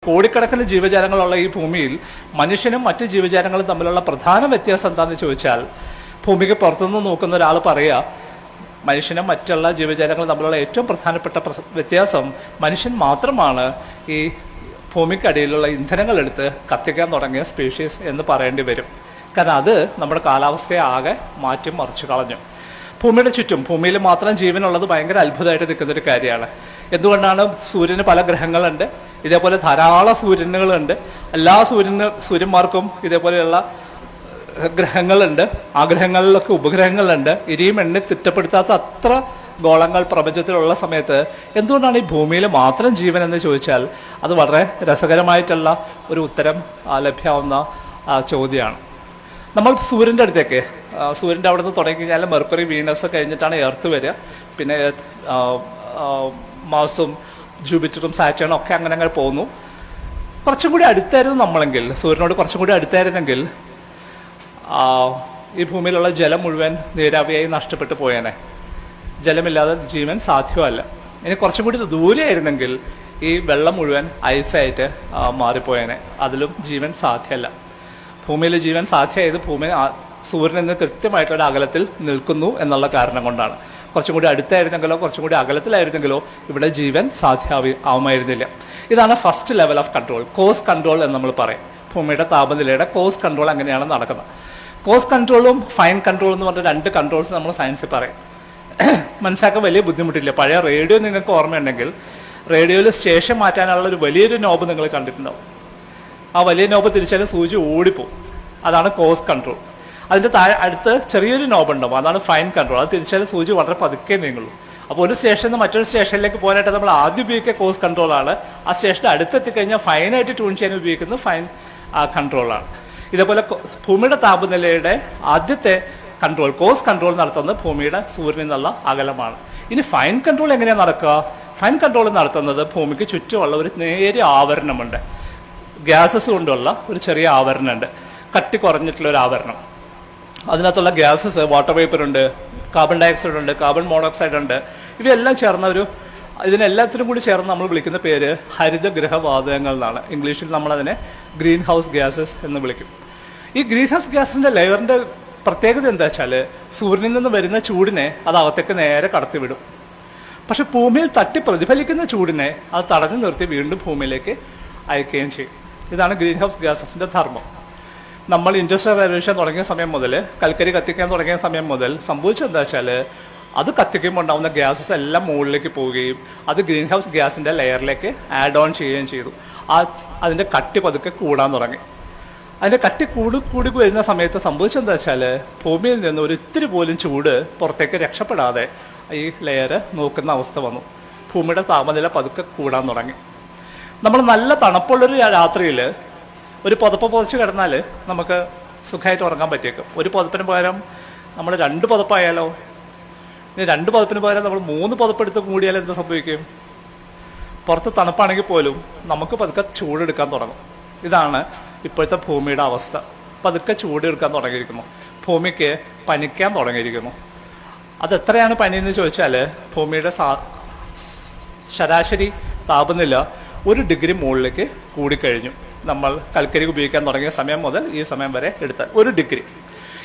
കോടിക്കണക്കിന് ജീവജാലങ്ങളുള്ള ഈ ഭൂമിയിൽ മനുഷ്യനും മറ്റ് ജീവജാലങ്ങളും തമ്മിലുള്ള പ്രധാന വ്യത്യാസം എന്താണെന്ന് ചോദിച്ചാൽ, ഭൂമിക്ക് പുറത്തുനിന്ന് നോക്കുന്ന ഒരാൾ പറയുക, മനുഷ്യനും മറ്റുള്ള ജീവജാലങ്ങളും തമ്മിലുള്ള ഏറ്റവും പ്രധാനപ്പെട്ട വ്യത്യാസം മനുഷ്യൻ മാത്രമാണ് ഈ ഭൂമിക്കടിയിലുള്ള ഇന്ധനങ്ങൾ എടുത്ത് കത്തിക്കാൻ തുടങ്ങിയ സ്പീഷീസ് എന്ന് പറയേണ്ടി വരും. കാരണം അത് നമ്മുടെ കാലാവസ്ഥയെ ആകെ മാറ്റി മറിച്ചു കളഞ്ഞു. ഭൂമിയുടെ ചുറ്റും, ഭൂമിയിൽ മാത്രം ജീവനുള്ളത് ഭയങ്കര അത്ഭുതമായിട്ട് നിൽക്കുന്നൊരു കാര്യമാണ്. എന്തുകൊണ്ടാണ്? സൂര്യന് പല ഗ്രഹങ്ങളുണ്ട്, ഇതേപോലെ ധാരാളം സൂര്യനുകളുണ്ട്. എല്ലാ സൂര്യന്മാർക്കും ഇതേപോലെയുള്ള ഗ്രഹങ്ങളുണ്ട്. ആ ഗ്രഹങ്ങളിലൊക്കെ ഉപഗ്രഹങ്ങളുണ്ട്. ഇനിയും എണ്ണി തിട്ടപ്പെടുത്താത്ത അത്ര ഗോളങ്ങൾ പ്രപഞ്ചത്തിലുള്ള സമയത്ത് എന്തുകൊണ്ടാണ് ഈ ഭൂമിയിൽ മാത്രം ജീവൻ എന്ന് ചോദിച്ചാൽ അത് വളരെ രസകരമായിട്ടുള്ള ഒരു ഉത്തരം ലഭ്യമാവുന്ന ചോദ്യമാണ്. നമ്മൾ സൂര്യൻ്റെ അടുത്തേക്ക്, സൂര്യൻ്റെ അവിടെ നിന്ന് തുടങ്ങി കഴിഞ്ഞാൽ മെർക്കുറി, വീനസ് കഴിഞ്ഞിട്ടാണ് എർത്ത് വരിക. പിന്നെ മാർസും ജൂപ്പിറ്ററും സാറ്റേണും ഒക്കെ അങ്ങനെ പോകുന്നു. കുറച്ചും കൂടി അടുത്തായിരുന്നു നമ്മളെങ്കിൽ, സൂര്യനോട് കുറച്ചും കൂടി അടുത്തായിരുന്നെങ്കിൽ ഈ ഭൂമിയിലുള്ള ജലം മുഴുവൻ നീരാവിയായി നഷ്ടപ്പെട്ടു പോയേനെ. ജലമില്ലാതെ ജീവൻ സാധ്യമല്ല. ഇനി കുറച്ചും കൂടി ദൂരെയായിരുന്നെങ്കിൽ ഈ വെള്ളം മുഴുവൻ ഐസായിട്ട് മാറിപ്പോയേനെ. അതിലും ജീവൻ സാധ്യമല്ല. ഭൂമിയിൽ ജീവൻ സാധ്യമായത് ഭൂമി സൂര്യനിൽ നിന്ന് കൃത്യമായിട്ടൊരു അകലത്തിൽ നിൽക്കുന്നു എന്നുള്ള കാരണം കൊണ്ടാണ്. കുറച്ചും കൂടി അടുത്തായിരുന്നെങ്കിലോ കുറച്ചും കൂടി അകലത്തിലായിരുന്നെങ്കിലോ ഇവിടെ ജീവൻ ആവുമായിരുന്നില്ല. ഇതാണ് first level of control, coarse control എന്ന് നമ്മൾ പറയും. ഭൂമിയുടെ താപനിലയുടെ കോസ് കൺട്രോൾ അങ്ങനെയാണ് നടക്കുന്നത്. കോസ് കൺട്രോളും ഫൈൻ കൺട്രോൾ എന്ന് പറഞ്ഞ രണ്ട് കൺട്രോൾസ് നമ്മൾ സയൻസിൽ പറയും. മനസ്സിലാക്കാൻ വലിയ ബുദ്ധിമുട്ടില്ല. പഴയ റേഡിയോ നിങ്ങൾക്ക് ഓർമ്മയുണ്ടെങ്കിൽ, റേഡിയോയിൽ സ്റ്റേഷൻ മാറ്റാനുള്ള ഒരു വലിയൊരു നോബ് നിങ്ങൾ കണ്ടിട്ടുണ്ടാവും. ആ വലിയ നോബ് തിരിച്ചാലും സൂചി ഓടിപ്പോവും. അതാണ് കോസ് കൺട്രോൾ. അതിൻ്റെ അടുത്ത് ചെറിയൊരു നോബ് ഉണ്ടാവും, അതാണ് ഫൈൻ കൺട്രോൾ. അത് തിരിച്ചാലും സൂചി വളരെ പതുക്കെ നീങ്ങുള്ളൂ. അപ്പോൾ ഒരു സ്റ്റേഷനിൽ നിന്ന് മറ്റൊരു സ്റ്റേഷനിലേക്ക് പോകാനായിട്ട് നമ്മൾ ആദ്യം ഉപയോഗിക്കുക കോസ് കൺട്രോളാണ്. ആ സ്റ്റേഷൻ്റെ അടുത്തെത്തിക്കഴിഞ്ഞാൽ ഫൈനായിട്ട് ട്യൂൺ ചെയ്യാൻ ഉപയോഗിക്കുന്നത് ഫൈൻ കൺട്രോളാണ്. ഇതേപോലെ ഭൂമിയുടെ താപനിലയുടെ ആദ്യത്തെ കൺട്രോൾ, കോസ് കൺട്രോൾ നടത്തുന്നത് ഭൂമിയുടെ സൂര്യനിൽ നിന്നുള്ള അകലമാണ്. ഇനി ഫൈൻ കൺട്രോൾ എങ്ങനെയാണ് നടക്കുക? ഫൈൻ കൺട്രോൾ നടത്തുന്നത് ഭൂമിക്ക് ചുറ്റുമുള്ള ഒരു നേരിയ ആവരണമുണ്ട്. ഗ്യാസസ് കൊണ്ടുള്ള ഒരു ചെറിയ ആവരണമുണ്ട്, കട്ടി കുറഞ്ഞിട്ടുള്ള ഒരു ആവരണം. അതിനകത്തുള്ള ഗ്യാസസ്, വാട്ടർ വേപ്പർ ഉണ്ട്, കാർബൺ ഡയോക്സൈഡ് ഉണ്ട്, കാർബൺ മോണോക്സൈഡ് ഉണ്ട്. ഇവയെല്ലാം ചേർന്ന ഇതിനെല്ലാത്തിനും കൂടി ചേർന്ന് നമ്മൾ വിളിക്കുന്ന പേര് ഹരിതഗൃഹവാതകങ്ങൾ എന്നാണ്. ഇംഗ്ലീഷിൽ നമ്മളതിനെ ഗ്രീൻ ഹൗസ് ഗ്യാസസ് എന്ന് വിളിക്കും. ഈ ഗ്രീൻ ഹൗസ് ഗ്യാസിൻ്റെ ലെയറിൻ്റെ പ്രത്യേകത എന്താ വെച്ചാൽ, സൂര്യനിൽ നിന്ന് വരുന്ന ചൂടിനെ അത് അകത്തേക്ക് നേരെ കടത്തിവിടും. പക്ഷെ ഭൂമിയിൽ തട്ടി പ്രതിഫലിക്കുന്ന ചൂടിനെ അത് തടഞ്ഞു നിർത്തി വീണ്ടും ഭൂമിയിലേക്ക് അയക്കുകയും ചെയ്യും. ഇതാണ് ഗ്രീൻ ഹൗസ് ഗ്യാസസിൻ്റെ ധർമ്മം. നമ്മൾ ഇൻഡസ്ട്രിയൽ റവല്യൂഷൻ തുടങ്ങിയ സമയം മുതൽ, കൽക്കരി കത്തിക്കാൻ തുടങ്ങിയ സമയം മുതൽ സംഭവിച്ചെന്താ വെച്ചാൽ, അത് കത്തിക്കുമ്പോൾ ഉണ്ടാകുന്ന ഗ്യാസസ് എല്ലാം മുകളിലേക്ക് പോവുകയും അത് ഗ്രീൻ ഹൗസ് ഗ്യാസിൻ്റെ ലെയറിലേക്ക് ആഡ് ഓൺ ചെയ്യുകയും ചെയ്തു. അതിൻ്റെ കട്ടി പതുക്കെ കൂടാൻ തുടങ്ങി. അതിൻ്റെ കട്ടി കൂടി വരുന്ന സമയത്ത് സംഭവിച്ചെന്താ വെച്ചാൽ, ഭൂമിയിൽ നിന്ന് ഒരു ഇത്തിരി പോലും ചൂട് പുറത്തേക്ക് രക്ഷപ്പെടാതെ ഈ ലെയർ നോക്കുന്ന അവസ്ഥ വന്നു. ഭൂമിയുടെ താപനില പതുക്കെ കൂടാൻ തുടങ്ങി. നമ്മൾ നല്ല തണുപ്പുള്ളൊരു രാത്രിയിൽ ഒരു പുതപ്പ് പുതച്ച് കിടന്നാൽ നമുക്ക് സുഖമായിട്ട് ഉറങ്ങാൻ പറ്റിയേക്കും. ഒരു പുതപ്പിന് പകരം നമ്മൾ 2 പുതപ്പായാലോ? ഇനി 2 പുതപ്പിന് പകരം നമ്മൾ 3 പുതപ്പെടുത്ത് മൂടിയാൽ എന്ത് സംഭവിക്കും? പുറത്ത് തണുപ്പാണെങ്കിൽ പോലും നമുക്ക് പതുക്കെ ചൂടെടുക്കാൻ തുടങ്ങും. ഇതാണ് ഇപ്പോഴത്തെ ഭൂമിയുടെ അവസ്ഥ. പതുക്കെ ചൂടെടുക്കാൻ തുടങ്ങിയിരിക്കുന്നു. ഭൂമിക്ക് പനിക്കാൻ തുടങ്ങിയിരിക്കുന്നു. അതെത്രയാണ് പനിയെന്ന് ചോദിച്ചാൽ, ഭൂമിയുടെ ശരാശരി താപനില 1 ഡിഗ്രി മുകളിലേക്ക് കൂടിക്കഴിഞ്ഞു. നമ്മൾ കൽക്കരി ഉപയോഗിക്കാൻ തുടങ്ങിയ സമയം മുതൽ ഈ സമയം വരെ എടുത്താൽ 1 ഡിഗ്രി.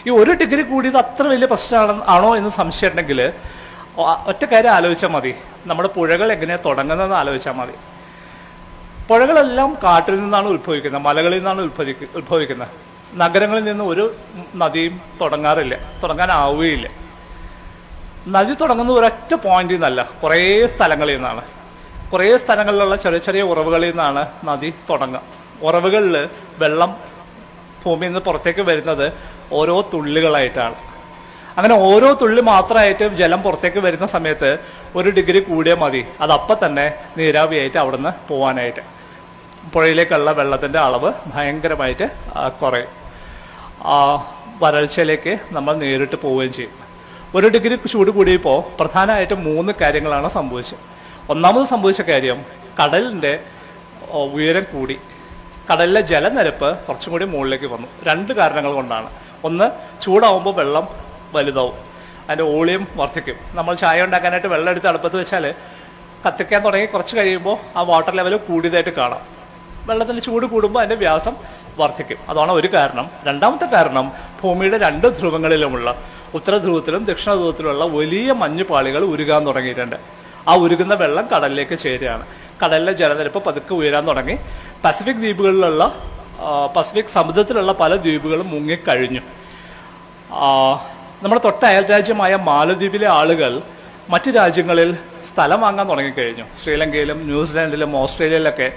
ഈ 1 ഡിഗ്രി കൂടിയത് അത്ര വലിയ പ്രശ്നമാണോ എന്ന് സംശയം ഉണ്ടെങ്കിൽ ഒറ്റ കാര്യം ആലോചിച്ചാൽ മതി. നമ്മുടെ പുഴകൾ എങ്ങനെയാണ് തുടങ്ങുന്നതെന്ന് ആലോചിച്ചാൽ മതി. പുഴകളെല്ലാം കാട്ടിൽ നിന്നാണ് ഉത്ഭവിക്കുന്നത്, മലകളിൽ നിന്നാണ് ഉത്ഭവിക്കുന്നത്. നഗരങ്ങളിൽ നിന്ന് ഒരു നദിയും തുടങ്ങാനാവുകയില്ല. നദി തുടങ്ങുന്ന ഒരൊറ്റ പോയിന്റിൽ നിന്നല്ല, കുറേ സ്ഥലങ്ങളിൽ നിന്നാണ്. കുറേ സ്ഥലങ്ങളിലുള്ള ചെറിയ ചെറിയ ഉറവുകളിൽ നിന്നാണ് നദി തുടങ്ങുക. ഉറവുകളിൽ വെള്ളം ഭൂമിയിൽ നിന്ന് പുറത്തേക്ക് വരുന്നത് ഓരോ തുള്ളികളായിട്ടാണ്. അങ്ങനെ ഓരോ തുള്ളി മാത്രമായിട്ട് ജലം പുറത്തേക്ക് വരുന്ന സമയത്ത് 1 ഡിഗ്രി കൂടിയാൽ മതി, അതപ്പം തന്നെ നീരാവിയായിട്ട് അവിടെ നിന്ന് പോകാനായിട്ട്. പുഴയിലേക്കുള്ള വെള്ളത്തിൻ്റെ അളവ് ഭയങ്കരമായിട്ട് കുറയും. വരൾച്ചയിലേക്ക് നമ്മൾ നേരിട്ട് പോവുകയും ചെയ്യും. 1 ഡിഗ്രി ചൂട് കൂടിയപ്പോൾ പ്രധാനമായിട്ടും 3 കാര്യങ്ങളാണ് സംഭവിച്ചത്. ഒന്നാമത് സംഭവിച്ച കാര്യം, കടലിൻ്റെ ഉയരം കൂടി. കടലിലെ ജലനിരപ്പ് കുറച്ചും കൂടി മുകളിലേക്ക് വന്നു. 2 കാരണങ്ങൾ കൊണ്ടാണ്. ഒന്ന്, ചൂടാവുമ്പോൾ വെള്ളം വലുതാവും, അതിൻ്റെ വോളിയം വർദ്ധിക്കും. നമ്മൾ ചായ ഉണ്ടാക്കാനായിട്ട് വെള്ളം എടുത്ത് അടുപ്പത്ത് വെച്ചാൽ കത്തിക്കാൻ തുടങ്ങി കുറച്ച് കഴിയുമ്പോൾ ആ വാട്ടർ ലെവൽ കൂടിയതായിട്ട് കാണാം. വെള്ളത്തിൻ്റെ ചൂട് കൂടുമ്പോൾ അതിൻ്റെ വ്യാസം വർദ്ധിക്കും. അതാണ് ഒരു കാരണം. രണ്ടാമത്തെ കാരണം ഭൂമിയുടെ 2 ധ്രുവങ്ങളിലുമുള്ള ഉത്തര ധ്രുവത്തിലും ദക്ഷിണ ധ്രുവത്തിലുള്ള വലിയ മഞ്ഞുപാളികൾ ഉരുകാൻ തുടങ്ങിയിട്ടുണ്ട്. ആ ഉരുകുന്ന വെള്ളം കടലിലേക്ക് ചേരുകയാണ്. കടലിലെ ജലനിരപ്പ് പതുക്കെ ഉയരാൻ തുടങ്ങി. പസഫിക് ദ്വീപുകളിലുള്ള പസഫിക് സമുദ്രത്തിലുള്ള പല ദ്വീപുകളും മുങ്ങിക്കഴിഞ്ഞു. നമ്മുടെ തൊട്ട അയൽരാജ്യമായ മാലദ്വീപിലെ ആളുകൾ മറ്റു രാജ്യങ്ങളിൽ സ്ഥലം വാങ്ങാൻ തുടങ്ങിക്കഴിഞ്ഞു. ശ്രീലങ്കയിലും ന്യൂസിലാൻഡിലും ഓസ്ട്രേലിയയിലൊക്കെ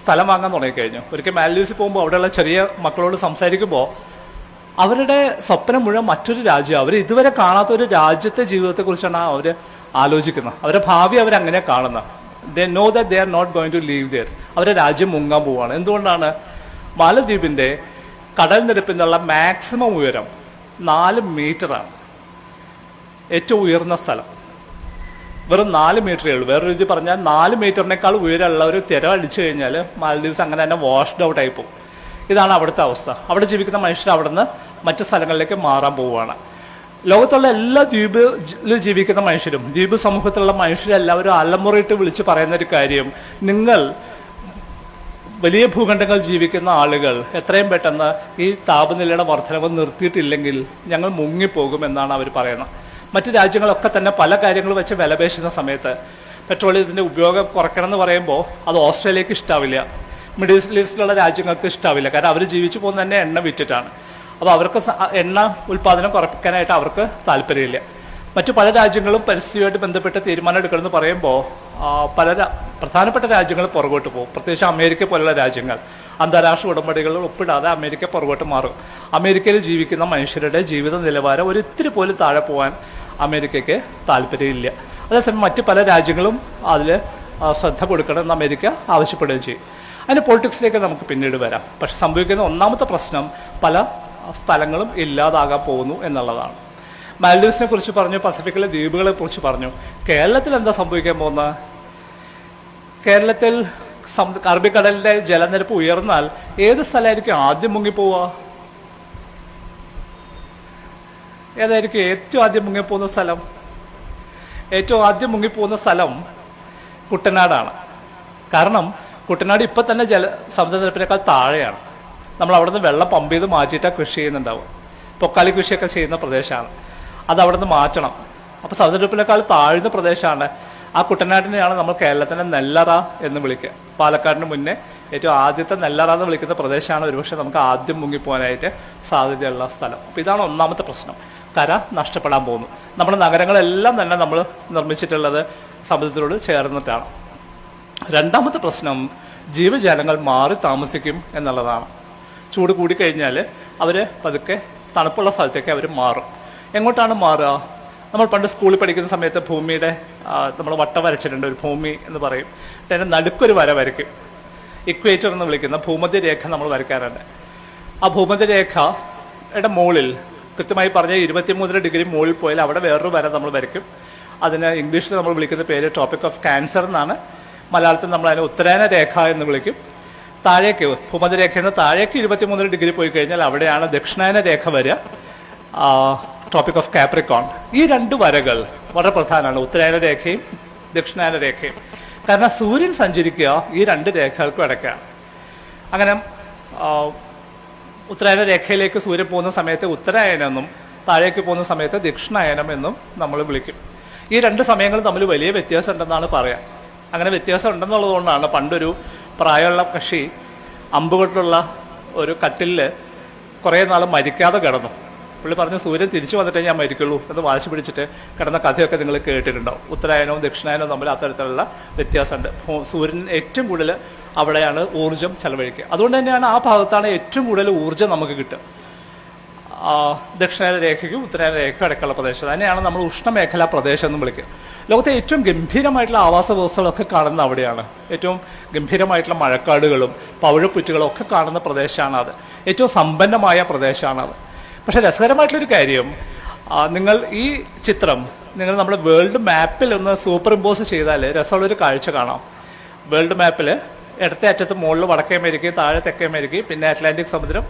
സ്ഥലം വാങ്ങാൻ തുടങ്ങിക്കഴിഞ്ഞു. ഒരിക്കൽ മാലദ്വീപ്സിൽ പോകുമ്പോൾ അവിടെയുള്ള ചെറിയ മക്കളോട് സംസാരിക്കുമ്പോൾ അവരുടെ സ്വപ്നം മുഴുവൻ മറ്റൊരു രാജ്യം, അവർ ഇതുവരെ കാണാത്ത ഒരു രാജ്യത്തെ ജീവിതത്തെക്കുറിച്ചാണ് അവർ ആലോചിക്കുന്നത്. അവരുടെ ഭാവി അവരങ്ങനെ കാണുന്നത്. They know that they are not going to leave there. അവരുടെ രാജ്യം മുങ്ങാൻ പോവുകയാണ്. എന്തുകൊണ്ടാണ്? മാലദ്വീപിൻ്റെ കടൽ നിരപ്പിൽ നിന്നുള്ള മാക്സിമം ഉയരം 4 മീറ്ററാണ്. ഏറ്റവും ഉയർന്ന സ്ഥലം വെറും 4 മീറ്ററേ ഉള്ളൂ. വേറൊരു രീതി പറഞ്ഞാൽ 4 മീറ്ററിനേക്കാൾ ഉയരമുള്ള ഒരു തിര അടിച്ചു കഴിഞ്ഞാൽ മാലദ്വീപ്സ് അങ്ങനെ തന്നെ വാഷ്ഡ് ഔട്ട് ആയി പോകും. ഇതാണ് അവിടുത്തെ അവസ്ഥ. അവിടെ ജീവിക്കുന്ന മനുഷ്യർ അവിടെ നിന്ന് മറ്റു സ്ഥലങ്ങളിലേക്ക് മാറാൻ പോവുകയാണ്. ലോകത്തുള്ള എല്ലാ ദ്വീപിൽ ജീവിക്കുന്ന മനുഷ്യരും, ദ്വീപ് സമൂഹത്തിലുള്ള മനുഷ്യരെല്ലാവരും അലമുറയിട്ട് വിളിച്ച് പറയുന്ന ഒരു കാര്യം, നിങ്ങൾ വലിയ ഭൂഖണ്ഡങ്ങൾ ജീവിക്കുന്ന ആളുകൾ എത്രയും പെട്ടെന്ന് ഈ താപനിലയുടെ വർധനവ് നിർത്തിയിട്ടില്ലെങ്കിൽ ഞങ്ങൾ മുങ്ങിപ്പോകും എന്നാണ് അവർ പറയുന്നത്. മറ്റു രാജ്യങ്ങളൊക്കെ തന്നെ പല കാര്യങ്ങൾ വെച്ച് വിലപേശുന്ന സമയത്ത് പെട്രോളിയത്തിൻ്റെ ഉപയോഗം കുറയ്ക്കണം എന്ന് പറയുമ്പോൾ അത് ഓസ്ട്രേലിയക്ക് ഇഷ്ടാവില്ല, മിഡിൽ ഈസ്റ്റിലുള്ള രാജ്യങ്ങൾക്ക് ഇഷ്ടാവില്ല. കാരണം അവർ ജീവിച്ചു പോകുന്ന തന്നെ എണ്ണ വിറ്റിട്ടാണ്. അപ്പോൾ അവർക്ക് എണ്ണ ഉൽപ്പാദനം കുറയ്ക്കാനായിട്ട് അവർക്ക് താല്പര്യമില്ല. മറ്റു പല രാജ്യങ്ങളും പരിസ്ഥിതിയുമായിട്ട് ബന്ധപ്പെട്ട് തീരുമാനം എടുക്കണമെന്ന് പറയുമ്പോൾ പല പ്രധാനപ്പെട്ട രാജ്യങ്ങൾ പുറകോട്ട് പോകും. പ്രത്യേകിച്ച് അമേരിക്ക പോലുള്ള രാജ്യങ്ങൾ അന്താരാഷ്ട്ര ഉടമ്പടികൾ ഒപ്പിടാതെ അമേരിക്ക പുറകോട്ട് മാറും. അമേരിക്കയിൽ ജീവിക്കുന്ന മനുഷ്യരുടെ ജീവിത നിലവാരം ഒരിത്തിരി പോലും താഴെ പോകാൻ അമേരിക്കയ്ക്ക് താല്പര്യമില്ല. അതേസമയം മറ്റ് പല രാജ്യങ്ങളും അതിൽ ശ്രദ്ധ കൊടുക്കണമെന്ന് അമേരിക്ക ആവശ്യപ്പെടുകയും ചെയ്യും. അതിന് പൊളിറ്റിക്സിലേക്ക് നമുക്ക് പിന്നീട് വരാം. പക്ഷെ സംഭവിക്കുന്ന ഒന്നാമത്തെ പ്രശ്നം പല സ്ഥലങ്ങളും ഇല്ലാതാകാൻ പോകുന്നു എന്നുള്ളതാണ്. മാൽഡീവ്സിനെ കുറിച്ച് പറഞ്ഞു, പസഫിക്കിലെ ദ്വീപുകളെ കുറിച്ച് പറഞ്ഞു. കേരളത്തിൽ എന്താ സംഭവിക്കാൻ പോകുന്നത്? കേരളത്തിൽ അറബിക്കടലിന്റെ ജലനിരപ്പ് ഉയർന്നാൽ ഏത് സ്ഥലമായിരിക്കും ആദ്യം മുങ്ങിപ്പോവുക? ഏതായിരിക്കും ഏറ്റവും ആദ്യം മുങ്ങിപ്പോകുന്ന സ്ഥലം? ഏറ്റവും ആദ്യം മുങ്ങിപ്പോകുന്ന സ്ഥലം കുട്ടനാടാണ്. കാരണം കുട്ടനാട് ഇപ്പം തന്നെ സമുദ്രനിരപ്പിനേക്കാൾ താഴെയാണ്. നമ്മൾ അവിടെ നിന്ന് വെള്ളം പമ്പ് ചെയ്ത് മാറ്റിയിട്ടാണ് കൃഷി ചെയ്യുന്നുണ്ടാവും. പൊക്കാളി കൃഷിയൊക്കെ ചെയ്യുന്ന പ്രദേശമാണ്. അത് അവിടെ നിന്ന് മാറ്റണം. അപ്പോൾ സമുദ്രനിരപ്പിനേക്കാൾ താഴ്ന്ന പ്രദേശമാണ്. ആ കുട്ടനാട്ടിനെയാണ് നമ്മൾ കേരളത്തിൻ്റെ നെല്ലറ എന്ന് വിളിക്കുക. പാലക്കാടിന് മുന്നേ ഏറ്റവും ആദ്യത്തെ നെല്ലറ എന്ന് വിളിക്കുന്ന പ്രദേശമാണ് ഒരുപക്ഷെ നമുക്ക് ആദ്യം മുങ്ങിപ്പോകാനായിട്ട് സാധ്യതയുള്ള സ്ഥലം. അപ്പോൾ ഇതാണ് ഒന്നാമത്തെ പ്രശ്നം. കര നഷ്ടപ്പെടാൻ പോകുന്നു. നമ്മുടെ നഗരങ്ങളെല്ലാം തന്നെ നമ്മൾ നിർമ്മിച്ചിട്ടുള്ളത് സമുദ്രത്തിനോട് ചേർന്നിട്ടാണ്. രണ്ടാമത്തെ പ്രശ്നം ജീവജാലങ്ങൾ മാറി താമസിക്കും എന്നുള്ളതാണ്. ചൂട് കൂടിക്കഴിഞ്ഞാൽ അവർ പതുക്കെ തണുപ്പുള്ള സ്ഥലത്തേക്ക് അവർ മാറും. എങ്ങോട്ടാണ് മാറുക? നമ്മൾ പണ്ട് സ്കൂളിൽ പഠിക്കുന്ന സമയത്ത് ഭൂമിയുടെ നമ്മൾ വട്ടം വരച്ചിട്ടുണ്ട്. ഒരു ഭൂമി എന്ന് പറയും. അതിൻ്റെ നടുക്കൊരു വര വരയ്ക്കും. ഇക്വേറ്റർ എന്ന് വിളിക്കുന്ന ഭൂമധ്യരേഖ നമ്മൾ വരയ്ക്കാറുണ്ട്. ആ ഭൂമധ്യരേഖയുടെ മുകളിൽ കൃത്യമായി പറഞ്ഞാൽ 23 ഡിഗ്രി മുകളിൽ പോയാൽ അവിടെ വേറൊരു വര നമ്മൾ വരയ്ക്കും. അതിന് ഇംഗ്ലീഷിൽ നമ്മൾ വിളിക്കുന്ന പേര് ട്രോപ്പിക് ഓഫ് ക്യാൻസർ എന്നാണ്. മലയാളത്തിൽ നമ്മൾ അതിനെ ഉത്തരായന രേഖ എന്ന് വിളിക്കും. താഴേക്ക് ഭൂമധ്യരേഖയിൽ നിന്ന് താഴേക്ക് 23 ഡിഗ്രി പോയി കഴിഞ്ഞാൽ അവിടെയാണ് ദക്ഷിണായന രേഖ വരിക, ട്രോപ്പിക് ഓഫ് കാപ്രിക്കോൺ. ഈ 2 വരകൾ വളരെ പ്രധാനമാണ്, ഉത്തരായന രേഖയും ദക്ഷിണായന രേഖയും. കാരണം സൂര്യൻ സഞ്ചരിക്കുക ഈ 2 രേഖകൾക്കും ഇടയ്ക്കാണ്. അങ്ങനെ ഉത്തരായന രേഖയിലേക്ക് സൂര്യൻ പോകുന്ന സമയത്ത് ഉത്തരായനം എന്നും താഴേക്ക് പോകുന്ന സമയത്ത് ദക്ഷിണായനം എന്നും നമ്മൾ വിളിക്കും. ഈ 2 സമയങ്ങൾ തമ്മിൽ വലിയ വ്യത്യാസം ഉണ്ടെന്നാണ് പറയാം. അങ്ങനെ വ്യത്യാസം ഉണ്ടെന്നുള്ളതുകൊണ്ടാണ് പണ്ടൊരു പ്രായമുള്ള കക്ഷി അമ്പുകൊണ്ടുള്ള ഒരു കട്ടിലിൽ കുറേ നാൾ മരിക്കാതെ കിടന്നു. പുള്ളി പറഞ്ഞു, സൂര്യൻ തിരിച്ചു വന്നിട്ടേ ഞാൻ മരിക്കുള്ളൂ എന്ന് വാശി പിടിച്ചിട്ട് കിടന്ന കഥയൊക്കെ നിങ്ങൾ കേട്ടിട്ടുണ്ടാവും. ഉത്തരായനവും ദക്ഷിണായനവും തമ്മിൽ അത്തരത്തിലുള്ള വ്യത്യാസമുണ്ട്. സൂര്യൻ ഏറ്റവും കൂടുതൽ അവിടെയാണ് ഊർജ്ജം ചെലവഴിക്കുക. അതുകൊണ്ട് തന്നെയാണ് ആ ഭാഗത്താണ് ഏറ്റവും കൂടുതൽ ഊർജ്ജം നമുക്ക് കിട്ടുക. ദക്ഷിണായന രേഖയ്ക്കും ഉത്തരായന രേഖയ്ക്കും ഇടയ്ക്കുള്ള പ്രദേശം തന്നെയാണ് നമ്മൾ ഉഷ്ണമേഖലാ പ്രദേശം എന്ന് വിളിക്കുക. ലോകത്തെ ഏറ്റവും ഗംഭീരമായിട്ടുള്ള ആവാസ വ്യവസ്ഥകളൊക്കെ കാണുന്ന അവിടെയാണ്. ഏറ്റവും ഗംഭീരമായിട്ടുള്ള മഴക്കാടുകളും പവിഴപ്പുറ്റുകളും ഒക്കെ കാണുന്ന പ്രദേശമാണ് അത്. ഏറ്റവും സമ്പന്നമായ പ്രദേശമാണത്. പക്ഷെ രസകരമായിട്ടുള്ളൊരു കാര്യം, നിങ്ങൾ ഈ ചിത്രം നിങ്ങൾ നമ്മുടെ വേൾഡ് മാപ്പിൽ ഒന്ന് സൂപ്പർ ഇമ്പോസ് ചെയ്താൽ രസമുള്ളൊരു കാഴ്ച കാണാം. വേൾഡ് മാപ്പിൽ ഇടത്തെ അറ്റത്ത് മുകളിൽ വടക്കേ അമേരിക്ക, താഴെ തെക്കേ അമേരിക്ക, പിന്നെ അറ്റ്ലാന്റിക് സമുദ്രം,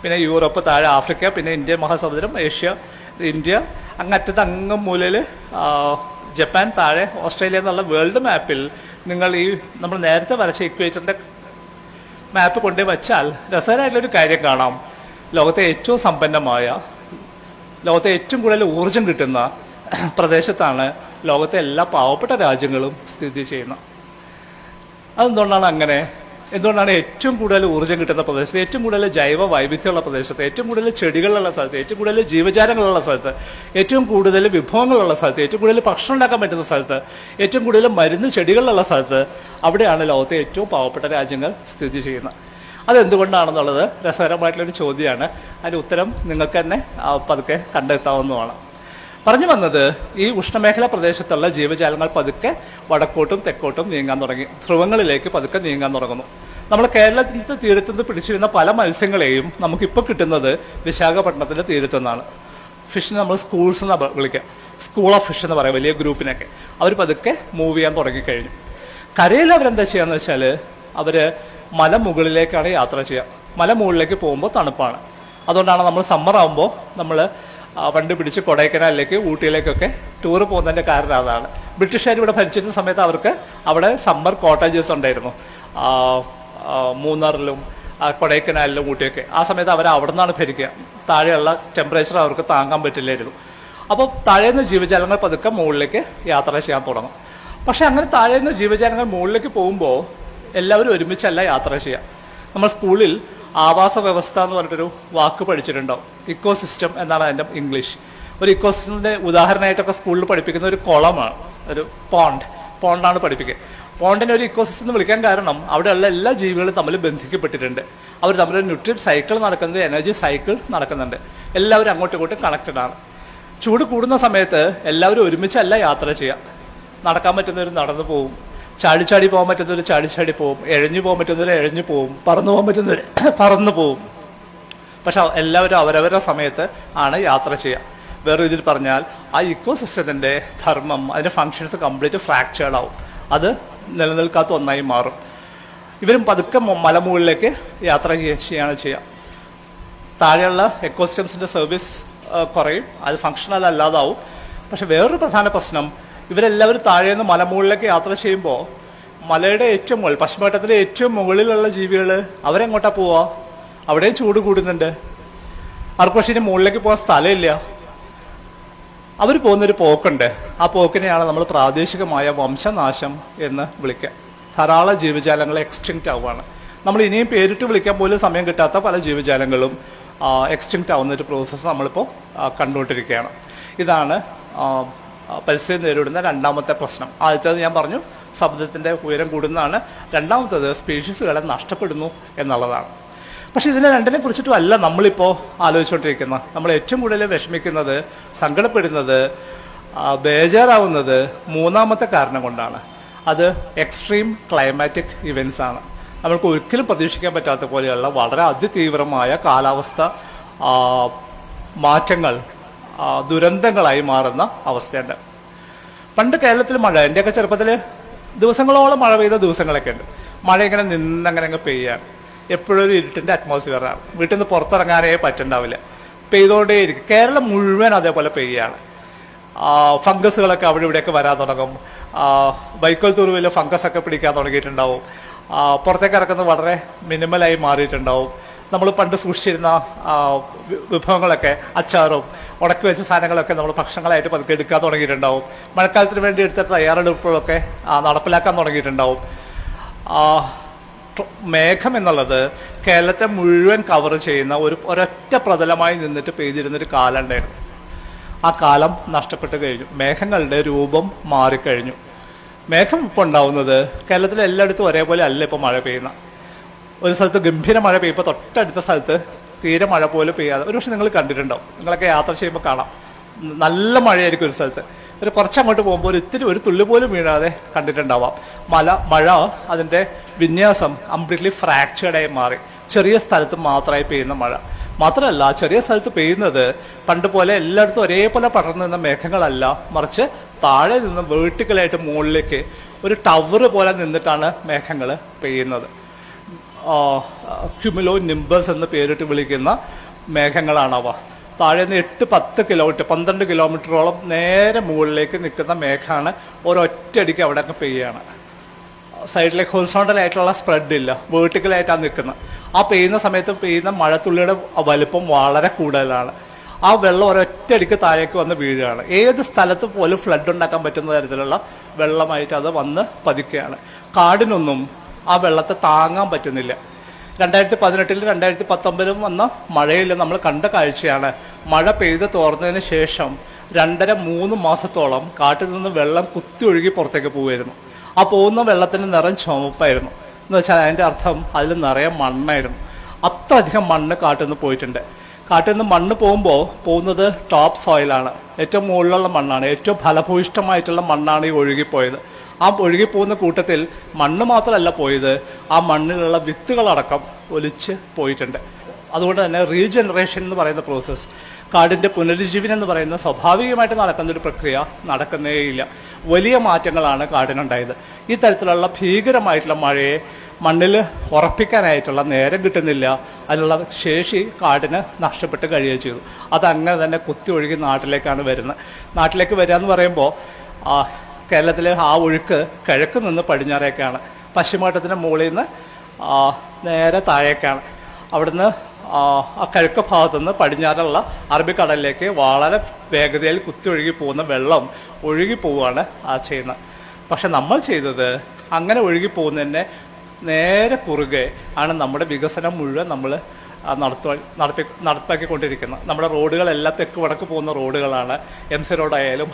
പിന്നെ യൂറോപ്പ്, താഴെ ആഫ്രിക്ക, പിന്നെ ഇന്ത്യ മഹാസമുദ്രം, ഏഷ്യ, ഇന്ത്യ, അങ്ങറ്റത്ത് അങ്ങ് മൂലയിൽ ജപ്പാൻ, താഴെ ഓസ്ട്രേലിയ എന്നുള്ള വേൾഡ് മാപ്പിൽ നിങ്ങൾ ഈ നമ്മൾ നേരത്തെ വരച്ച ഇക്വേറ്ററിൻ്റെ മാപ്പ് കൊണ്ടേ വച്ചാൽ രസകരമായിട്ടുള്ളൊരു കാര്യം കാണാം. ലോകത്തെ ഏറ്റവും സമ്പന്നമായ, ലോകത്തെ ഏറ്റവും കൂടുതൽ ഊർജം കിട്ടുന്ന പ്രദേശത്താണ് ലോകത്തെ എല്ലാ പാവപ്പെട്ട രാജ്യങ്ങളും സ്ഥിതി ചെയ്യുന്നത്. അതെന്തുകൊണ്ടാണ് അങ്ങനെ? എന്തുകൊണ്ടാണ് ഏറ്റവും കൂടുതൽ ഊർജ്ജം കിട്ടുന്ന പ്രദേശത്ത്, ഏറ്റവും കൂടുതൽ ജൈവ വൈവിധ്യമുള്ള പ്രദേശത്ത്, ഏറ്റവും കൂടുതൽ ചെടികളുള്ള സ്ഥലത്ത്, ഏറ്റവും കൂടുതൽ ജീവജാലങ്ങളുള്ള സ്ഥലത്ത്, ഏറ്റവും കൂടുതൽ വിഭവങ്ങളുള്ള സ്ഥലത്ത്, ഏറ്റവും കൂടുതൽ ഭക്ഷണം ഉണ്ടാക്കാൻ പറ്റുന്ന സ്ഥലത്ത്, ഏറ്റവും കൂടുതൽ മരുന്ന് ചെടികളുള്ള സ്ഥലത്ത്, അവിടെയാണ് ലോകത്തെ ഏറ്റവും പാവപ്പെട്ട രാജ്യങ്ങൾ സ്ഥിതി ചെയ്യുന്നത്. അതെന്തുകൊണ്ടാണെന്നുള്ളത് രസകരമായിട്ടുള്ളൊരു ചോദ്യമാണ്. അതിൻ്റെ ഉത്തരം നിങ്ങൾക്ക് തന്നെ പതുക്കെ കണ്ടെത്താവുന്നതാണ്. പറഞ്ഞു വന്നത്, ഈ ഉഷ്ണമേഖലാ പ്രദേശത്തുള്ള ജീവജാലങ്ങൾ പതുക്കെ വടക്കോട്ടും തെക്കോട്ടും നീങ്ങാൻ തുടങ്ങി, ധ്രുവങ്ങളിലേക്ക് പതുക്കെ നീങ്ങാൻ തുടങ്ങുന്നു. നമ്മൾ കേരളത്തിൻ്റെ തീരത്തുനിന്ന് പിടിച്ചിരുന്ന പല മത്സ്യങ്ങളെയും നമുക്കിപ്പോൾ കിട്ടുന്നത് വിശാഖപട്ടണത്തിൻ്റെ തീരത്തുനിന്നാണ്. ഫിഷിനെ നമ്മൾ സ്കൂൾസ് എന്ന് വിളിക്കുക, സ്കൂൾ ഓഫ് ഫിഷ് എന്ന് പറയാം വലിയ ഗ്രൂപ്പിനൊക്കെ. അവർ പതുക്കെ മൂവ് ചെയ്യാൻ തുടങ്ങിക്കഴിഞ്ഞു. കരയിൽ അവരെന്താ ചെയ്യാന്ന് വെച്ചാൽ, അവർ മലമുകളിലേക്കാണ് യാത്ര ചെയ്യുക. മലമുകളിലേക്ക് പോകുമ്പോൾ തണുപ്പാണ്. അതുകൊണ്ടാണ് നമ്മൾ സമ്മർ ആകുമ്പോൾ നമ്മൾ വണ്ടി പിടിച്ച് കൊടൈക്കനാലിലേക്ക് ഊട്ടിയിലേക്കൊക്കെ ടൂർ പോകുന്നതിൻ്റെ കാരണം അതാണ്. ബ്രിട്ടീഷുകാർ ഇവിടെ ഭരിച്ചിരുന്ന സമയത്ത് അവർക്ക് അവിടെ സമ്മർ കോട്ടേജസ് ഉണ്ടായിരുന്നു, മൂന്നാറിലും കൊടൈക്കനാലിലും ഊട്ടിയൊക്കെ. ആ സമയത്ത് അവർ അവിടെ നിന്നാണ് ഭരിക്കുക. താഴെയുള്ള ടെമ്പറേച്ചർ അവർക്ക് താങ്ങാൻ പറ്റില്ലായിരുന്നു. അപ്പോൾ താഴേന്ന് ജീവജാലങ്ങൾ പതുക്കെ മുകളിലേക്ക് യാത്ര ചെയ്യാൻ തുടങ്ങും. പക്ഷെ അങ്ങനെ താഴേന്ന് ജീവജാലങ്ങൾ മുകളിലേക്ക് പോകുമ്പോൾ എല്ലാവരും ഒരുമിച്ചല്ല യാത്ര ചെയ്യുക. നമ്മൾ സ്കൂളിൽ ആവാസ വ്യവസ്ഥ എന്ന് പറഞ്ഞിട്ടൊരു വാക്ക് പഠിച്ചിട്ടുണ്ടാവും. ഇക്കോസിസ്റ്റം എന്നാണ് അതിൻ്റെ ഇംഗ്ലീഷ്. ഒരു ഇക്കോസിസ്റ്റത്തിൻ്റെ ഉദാഹരണമായിട്ടൊക്കെ സ്കൂളിൽ പഠിപ്പിക്കുന്ന ഒരു കുളമാണ്, ഒരു പോണ്ടാണ് പഠിപ്പിക്കുക. പോണ്ടിനെ ഒരു ഇക്കോസിസ്റ്റം എന്ന് വിളിക്കാൻ കാരണം അവിടെയുള്ള എല്ലാ ജീവികളും തമ്മിൽ ബന്ധിക്കപ്പെട്ടിട്ടുണ്ട്. അവർ തമ്മിൽ ന്യൂട്രിയൻ സൈക്കിൾ നടക്കുന്നുണ്ട്, എനർജി സൈക്കിൾ നടക്കുന്നുണ്ട്. എല്ലാവരും അങ്ങോട്ടും ഇങ്ങോട്ടും കണക്റ്റഡ് ആണ്. ചൂട് കൂടുന്ന സമയത്ത് എല്ലാവരും ഒരുമിച്ചല്ല യാത്ര ചെയ്യുക. നടക്കാൻ പറ്റുന്നവർ നടന്നു പോവും, ചാടി പോകാൻ പറ്റുന്നവർ ചാടി പോവും, എഴഞ്ഞു പോകാൻ പറ്റുന്നവർ എഴഞ്ഞു പോവും, പറന്നു പോകാൻ പറ്റുന്നവർ പറന്നു പോവും. പക്ഷെ എല്ലാവരും അവരവരുടെ സമയത്ത് ആണ് യാത്ര ചെയ്യുക. വേറെ രീതിയിൽ പറഞ്ഞാൽ ആ ഇക്കോസിസ്റ്റത്തിൻ്റെ ധർമ്മം, അതിൻ്റെ ഫങ്ഷൻസ് കംപ്ലീറ്റ് ഫ്രാക്ചേർഡ് ആവും. അത് നിലനിൽക്കാത്ത ഒന്നായി മാറും. ഇവരും പതുക്കെ മലമുകളിലേക്ക് യാത്ര ചെയ്യാണ് ചെയ്യുക. താഴെയുള്ള എക്കോസിസ്റ്റംസിൻ്റെ സർവീസ് കുറയും, അത് ഫങ്ഷണൽ അല്ലാതാവും. പക്ഷെ വേറൊരു പ്രധാന പ്രശ്നം, ഇവരെല്ലാവരും താഴേന്ന് മലമുകളിലേക്ക് യാത്ര ചെയ്യുമ്പോൾ മലയുടെ ഏറ്റവും മുകളിൽ, പശ്ചിമഘട്ടത്തിലെ ഏറ്റവും മുകളിലുള്ള ജീവികൾ അവരെങ്ങോട്ടാ പോവുക? അവിടെയും ചൂട് കൂടുന്നുണ്ട്. അവർക്ക് പക്ഷേ ഇനി മുകളിലേക്ക് പോകാൻ സ്ഥലമില്ല. അവർ പോകുന്നൊരു പോക്കുണ്ട്. ആ പോക്കിനെയാണ് നമ്മൾ പ്രാദേശികമായ വംശനാശം എന്ന് വിളിക്കുക. ധാരാളം ജീവജാലങ്ങൾ എക്സ്റ്റിങ്ക്റ്റ് ആവുകയാണ്. നമ്മൾ ഇനിയും പേരിട്ട് വിളിക്കാൻ പോലും സമയം കിട്ടാത്ത പല ജീവജാലങ്ങളും എക്സ്റ്റിങ്ക്റ്റ് ആവുന്ന ഒരു പ്രോസസ്സ് നമ്മളിപ്പോൾ കണ്ടുകൊണ്ടിരിക്കുകയാണ്. ഇതാണ് പരിസ്ഥിതി നേരിടുന്ന രണ്ടാമത്തെ പ്രശ്നം. ആദ്യത്തേത് ഞാൻ പറഞ്ഞു, ശബ്ദത്തിൻ്റെ ഉയരം കൂടുന്നതാണ്. രണ്ടാമത്തേത് സ്പീഷീസുകളെ നഷ്ടപ്പെടുന്നു എന്നുള്ളതാണ്. പക്ഷെ ഇതിനെ രണ്ടിനെ കുറിച്ചിട്ടും അല്ല നമ്മളിപ്പോൾ ആലോചിച്ചുകൊണ്ടിരിക്കുന്നത്. നമ്മൾ ഏറ്റവും കൂടുതൽ വിഷമിക്കുന്നത്, സങ്കടപ്പെടുന്നത്, ബേജാറാവുന്നത് മൂന്നാമത്തെ കാരണം കൊണ്ടാണ്. അത് എക്സ്ട്രീം ക്ലൈമാറ്റിക് ഇവൻറ്റ്സ് ആണ്. നമ്മൾക്ക് ഒരിക്കലും പ്രതീക്ഷിക്കാൻ പറ്റാത്ത പോലെയുള്ള വളരെ അതിതീവ്രമായ കാലാവസ്ഥ മാറ്റങ്ങൾ ദുരന്തങ്ങളായി മാറുന്ന അവസ്ഥയുണ്ട്. പണ്ട് കേരളത്തിൽ മഴ, എൻ്റെയൊക്കെ ചെറുപ്പത്തിൽ ദിവസങ്ങളോളം മഴ പെയ്ത ദിവസങ്ങളൊക്കെ ഉണ്ട്. മഴ ഇങ്ങനെ നിന്നങ്ങനെ അങ്ങ് പെയ്യാണ്. എപ്പോഴും ഒരു ഇരുട്ടിൻ്റെ അറ്റ്മോസ്ഫിയറാണ്. വീട്ടിൽ നിന്ന് പുറത്തിറങ്ങാനേ പറ്റുന്നുണ്ടാവില്ല. പെയ്തോണ്ടേയിരിക്കും. കേരളം മുഴുവൻ അതേപോലെ പെയ്യാണ്. ഫംഗസുകളൊക്കെ അവിടെ ഇവിടെയൊക്കെ വരാൻ തുടങ്ങും. വൈക്കോൽ തുരുവിൽ ഫംഗസൊക്കെ പിടിക്കാൻ തുടങ്ങിയിട്ടുണ്ടാവും. പുറത്തേക്ക് ഇറക്കുന്നത് വളരെ മിനിമലായി മാറിയിട്ടുണ്ടാവും. നമ്മൾ പണ്ട് സൂക്ഷിച്ചിരുന്ന വിഭവങ്ങളൊക്കെ, അച്ചാറും ഉടക്കി വെച്ച സാധനങ്ങളൊക്കെ നമ്മൾ ഭക്ഷണങ്ങളായിട്ട് പതുക്കെ എടുക്കാൻ തുടങ്ങിയിട്ടുണ്ടാവും. മഴക്കാലത്തിന് വേണ്ടി എടുത്ത തയ്യാറെടുപ്പുകളൊക്കെ നടപ്പിലാക്കാൻ തുടങ്ങിയിട്ടുണ്ടാവും. മേഘം എന്നുള്ളത് കേരളത്തെ മുഴുവൻ കവർ ചെയ്യുന്ന ഒരൊറ്റ പ്രതലമായി നിന്നിട്ട് പെയ്തിരുന്നൊരു കാലം ഉണ്ടായിരുന്നു. ആ കാലം നഷ്ടപ്പെട്ട് കഴിഞ്ഞു. മേഘങ്ങളുടെ രൂപം മാറിക്കഴിഞ്ഞു. മേഘം ഇപ്പോൾ ഉണ്ടാവുന്നത് കേരളത്തിലെ എല്ലായിടത്തും ഒരേപോലെ അല്ല ഇപ്പോൾ മഴ പെയ്യുന്ന. ഒരു സ്ഥലത്ത് ഗംഭീര മഴ പെയ്യുമ്പോൾ തൊട്ടടുത്ത സ്ഥലത്ത് തീരെ മഴ പോലും പെയ്യാതെ. ഒരു പക്ഷെ നിങ്ങൾ കണ്ടിട്ടുണ്ടാവും, നിങ്ങളൊക്കെ യാത്ര ചെയ്യുമ്പോൾ കാണാം. നല്ല മഴയായിരിക്കും ഒരു സ്ഥലത്ത്, ഒരു കുറച്ചങ്ങോട്ട് പോകുമ്പോൾ ഒരു തുള്ളി പോലും വീഴാതെ കണ്ടിട്ടുണ്ടാവാം. മഴ അതിൻ്റെ വിന്യാസം കംപ്ലീറ്റ്ലി ഫ്രാക്ചേർഡായി മാറി. ചെറിയ സ്ഥലത്ത് മാത്രമായി പെയ്യുന്ന മഴ മാത്രമല്ല, ചെറിയ സ്ഥലത്ത് പെയ്യുന്നത് പണ്ട് പോലെ എല്ലായിടത്തും ഒരേപോലെ പടർന്നു നിന്ന മേഘങ്ങളല്ല, മറിച്ച് താഴെ നിന്ന് വേർട്ടിക്കലായിട്ട് മുകളിലേക്ക് ഒരു ടവർ പോലെ നിന്നിട്ടാണ് മേഘങ്ങൾ പെയ്യുന്നത്. ക്യുമുലോ നിംബസ് എന്ന് പേരിട്ട് വിളിക്കുന്ന മേഘങ്ങളാണവ. താഴെ നിന്ന് 8-10 കിലോമീറ്റർ 12 കിലോമീറ്ററോളം നേരെ മുകളിലേക്ക് നിൽക്കുന്ന മേഘമാണ് ഒരൊറ്റയടിക്ക് അവിടെ അങ്ങ് പെയ്യാണ്. സൈഡിലേക്ക് ഹൊറിസോണ്ടൽ ആയിട്ടുള്ള സ്പ്രെഡ് ഇല്ല, വേർട്ടിക്കലായിട്ടാണ് നിൽക്കുന്നത്. ആ പെയ്യുന്ന സമയത്ത് പെയ്യുന്ന മഴത്തുള്ളിയുടെ വലുപ്പം വളരെ കൂടുതലാണ്. ആ വെള്ളം ഒരൊറ്റയടിക്ക് താഴേക്ക് വന്ന് വീഴുകയാണ്. ഏത് സ്ഥലത്ത് പോലും ഫ്ലഡ് ഉണ്ടാക്കാൻ പറ്റുന്ന തരത്തിലുള്ള വെള്ളമായിട്ട് അത് വന്ന് പതിക്കുകയാണ്. കാടിനൊന്നും ആ വെള്ളത്തെ താങ്ങാൻ പറ്റുന്നില്ല. 2018 2019 വന്ന മഴയിൽ നമ്മൾ കണ്ട കാഴ്ചയാണ്. മഴ പെയ്ത് തോർന്നതിന് ശേഷം 2.5-3 മാസത്തോളം കാട്ടിൽ നിന്ന് വെള്ളം കുത്തി ഒഴുകി പുറത്തേക്ക് പോകുമായിരുന്നു. ആ പോകുന്ന വെള്ളത്തിന് നിറം ചുവപ്പായിരുന്നു. എന്ന് വെച്ചാൽ അതിൻ്റെ അർത്ഥം അതിൽ നിറയെ മണ്ണായിരുന്നു. അത്രയധികം മണ്ണ് കാട്ടിൽ നിന്ന് പോയിട്ടുണ്ട്. കാട്ടിൽ നിന്ന് മണ്ണ് പോകുന്നത് ടോപ്പ് സോയിലാണ്, ഏറ്റവും മുകളിലുള്ള മണ്ണാണ്, ഏറ്റവും ഫലഭൂയിഷ്ടമായിട്ടുള്ള മണ്ണാണ് ഈ ഒഴുകിപ്പോയത്. ആ ഒഴുകിപ്പോകുന്ന കൂട്ടത്തിൽ മണ്ണ് മാത്രമല്ല പോയത്, ആ മണ്ണിലുള്ള വിത്തുകളടക്കം ഒലിച്ച് പോയിട്ടുണ്ട്. അതുകൊണ്ട് തന്നെ റീജനറേഷൻ എന്ന് പറയുന്ന പ്രോസസ്സ്, കാടിൻ്റെ പുനരുജ്ജീവനം എന്ന് പറയുന്ന സ്വാഭാവികമായിട്ട് നടക്കുന്നൊരു പ്രക്രിയ നടക്കുന്നേയില്ല. വലിയ മാറ്റങ്ങളാണ് കാടിനുണ്ടായത്. ഈ തരത്തിലുള്ള ഭീകരമായിട്ടുള്ള മഴയെ മണ്ണിൽ ഉറപ്പിക്കാനായിട്ടുള്ള നേരം കിട്ടുന്നില്ല, അതിനുള്ള ശേഷി കാടിന് നഷ്ടപ്പെട്ട് കഴിയുകയും ചെയ്തു. അതങ്ങനെ തന്നെ കുത്തി ഒഴുകി നാട്ടിലേക്കാണ് വരുന്നത്. നാട്ടിലേക്ക് വരിക എന്ന് പറയുമ്പോൾ കേരളത്തിലെ ആ ഒഴുക്ക് കിഴക്ക് നിന്ന് പടിഞ്ഞാറേക്കാണ്, പശ്ചിമഘട്ടത്തിൻ്റെ മുകളിൽ നിന്ന് നേരെ താഴേക്കാണ്. അവിടുന്ന് ആ കിഴക്ക് ഭാഗത്തുനിന്ന് പടിഞ്ഞാറുള്ള അറബിക്കടലിലേക്ക് വളരെ വേഗതയിൽ കുത്തി ഒഴുകി പോകുന്ന വെള്ളം ഒഴുകി പോവുകയാണ് ചെയ്യുന്നത്. പക്ഷെ നമ്മൾ ചെയ്തത് അങ്ങനെ ഒഴുകി പോകുന്നതിനെ നേരെ കുറുകെ ആണ് നമ്മുടെ വികസനം മുഴുവൻ നമ്മൾ നടപ്പാക്കിക്കൊണ്ടിരിക്കുന്നത്. നമ്മുടെ റോഡുകളെല്ലാം തെക്ക് വടക്ക് പോകുന്ന റോഡുകളാണ്. MC റോഡായാലും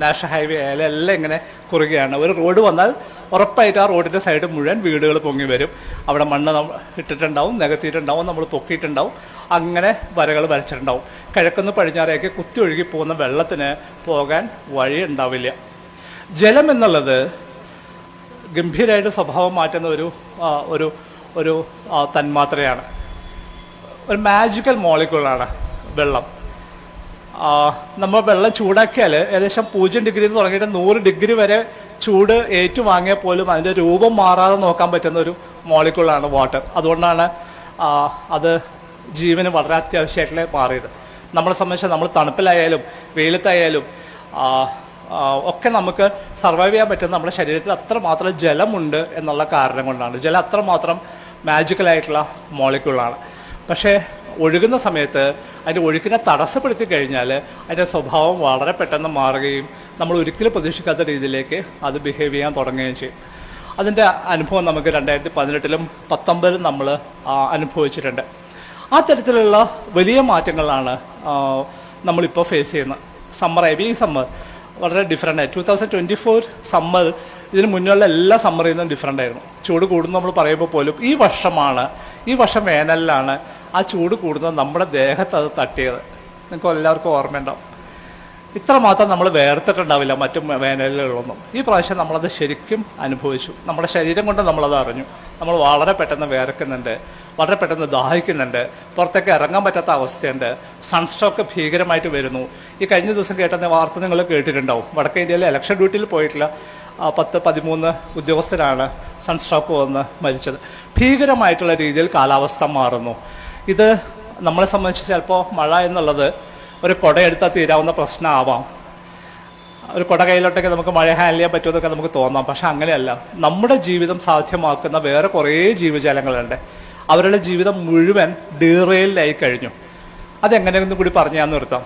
നാഷണൽ ഹൈവേ ആയാലും എല്ലാം ഇങ്ങനെ കുറുകയാണ്. ഒരു റോഡ് വന്നാൽ ഉറപ്പായിട്ട് ആ റോഡിൻ്റെ സൈഡ് മുഴുവൻ വീടുകൾ പൊങ്ങി വരും. അവിടെ മണ്ണ് ഇട്ടിട്ടുണ്ടാവും, നികത്തിയിട്ടുണ്ടാവും, നമ്മൾ പൊക്കിയിട്ടുണ്ടാവും, അങ്ങനെ വരകൾ വരച്ചിട്ടുണ്ടാവും. കിഴക്കുന്ന് പടിഞ്ഞാറേക്ക് കുത്തി ഒഴുകി പോകുന്ന വെള്ളത്തിന് പോകാൻ വഴി ഉണ്ടാവില്ല. ജലം എന്നുള്ളത് ഗംഭീരമായിട്ട് സ്വഭാവം മാറ്റുന്ന ഒരു തന്മാത്രയാണ്. ഒരു മാജിക്കൽ മോളിക്യൂളാണ് വെള്ളം. നമ്മൾ വെള്ളം ചൂടാക്കിയാൽ ഏകദേശം 0 ഡിഗ്രി തുടങ്ങിയിട്ട് 100 ഡിഗ്രി വരെ ചൂട് ഏറ്റുവാങ്ങിയാൽ പോലും അതിൻ്റെ രൂപം മാറാതെ നോക്കാൻ പറ്റുന്ന ഒരു മോളിക്യൂളാണ് വാട്ടർ. അതുകൊണ്ടാണ് അത് ജീവന് വളരെ അത്യാവശ്യമായിട്ട് മാറിയത്. നമ്മളെ സംബന്ധിച്ച് നമ്മൾ തണുപ്പിലായാലും വെയിലത്തായാലും ഒക്കെ നമുക്ക് സർവൈവ് ചെയ്യാൻ പറ്റുന്ന നമ്മുടെ ശരീരത്തിൽ അത്രമാത്രം ജലമുണ്ട് എന്നുള്ള കാരണം കൊണ്ടാണ്. ജലം അത്രമാത്രം മാജിക്കലായിട്ടുള്ള മോളിക്യൂളാണ്. പക്ഷേ ഒഴുകുന്ന സമയത്ത് അതിൻ്റെ ഒഴുക്കിനെ തടസ്സപ്പെടുത്തി കഴിഞ്ഞാൽ അതിൻ്റെ സ്വഭാവം വളരെ പെട്ടെന്ന് മാറുകയും നമ്മൾ ഒരിക്കലും പ്രതീക്ഷിക്കാത്ത രീതിയിലേക്ക് അത് ബിഹേവ് ചെയ്യാൻ തുടങ്ങുകയും ചെയ്യും. അതിൻ്റെ അനുഭവം നമുക്ക് 2018-ലും 2019-ലും നമ്മൾ അനുഭവിച്ചിട്ടുണ്ട്. ആ തരത്തിലുള്ള വലിയ മാറ്റങ്ങളാണ് നമ്മളിപ്പോൾ ഫേസ് ചെയ്യുന്നത്. ഈ സമ്മർ വളരെ ഡിഫറെൻ്റ് ആയി. 2024 സമ്മർ ഇതിന് മുന്നുള്ള എല്ലാ സമ്മറിൽ നിന്നും ഡിഫറെൻ്റ് ആയിരുന്നു. ചൂട് കൂടുന്നു നമ്മൾ പറയുമ്പോൾ പോലും ഈ വർഷം വേനലിലാണ് ആ ചൂട് കൂടുന്നത് നമ്മുടെ ദേഹത്ത് അത് തട്ടിയത്. നിങ്ങൾക്ക് എല്ലാവർക്കും ഓർമ്മയുണ്ടാവും. ഇത്രമാത്രം നമ്മൾ വേർത്തിട്ടുണ്ടാവില്ല മറ്റു വേനലുകളൊന്നും. ഈ പ്രാവശ്യം നമ്മളത് ശരിക്കും അനുഭവിച്ചു. നമ്മുടെ ശരീരം കൊണ്ട് നമ്മളത് അറിഞ്ഞു. നമ്മൾ വളരെ പെട്ടെന്ന് വേർക്കുന്നുണ്ട്, വളരെ പെട്ടെന്ന് ദാഹിക്കുന്നുണ്ട്, പുറത്തേക്ക് ഇറങ്ങാൻ പറ്റാത്ത അവസ്ഥയുണ്ട്, സൺസ്ട്രോക്ക് ഭീകരമായിട്ട് വരുന്നു. ഈ കഴിഞ്ഞ ദിവസം കേട്ട വാർത്ത നിങ്ങൾ കേട്ടിട്ടുണ്ടാവും. വടക്കേ ഇന്ത്യയിലെ ഇലക്ഷൻ ഡ്യൂട്ടിയിൽ പോയിട്ടുള്ള 10-13 ഉദ്യോഗസ്ഥരാണ് സൺസ്ട്രോക്ക് വന്ന് മരിച്ചത്. ഭീകരമായിട്ടുള്ള രീതിയിൽ കാലാവസ്ഥ മാറുന്നു. ഇത് നമ്മളെ സംബന്ധിച്ച് ചിലപ്പോൾ മഴ എന്നുള്ളത് ഒരു കുടയെടുത്താൽ തീരാവുന്ന പ്രശ്നമാവാം. ഒരു കുട കയ്യിലോട്ടൊക്കെ നമുക്ക് മഴ ഹാൻഡിൽ ചെയ്യാൻ പറ്റുമെന്നൊക്കെ നമുക്ക് തോന്നാം. പക്ഷെ അങ്ങനെയല്ല. നമ്മുടെ ജീവിതം സാധ്യമാക്കുന്ന വേറെ കുറേ ജീവജാലങ്ങളുണ്ട്. അവരുടെ ജീവിതം മുഴുവൻ ഡീറെയിലായി കഴിഞ്ഞു. അതെങ്ങനെയൊന്നും കൂടി പറഞ്ഞു ഞാൻ നിർത്താം.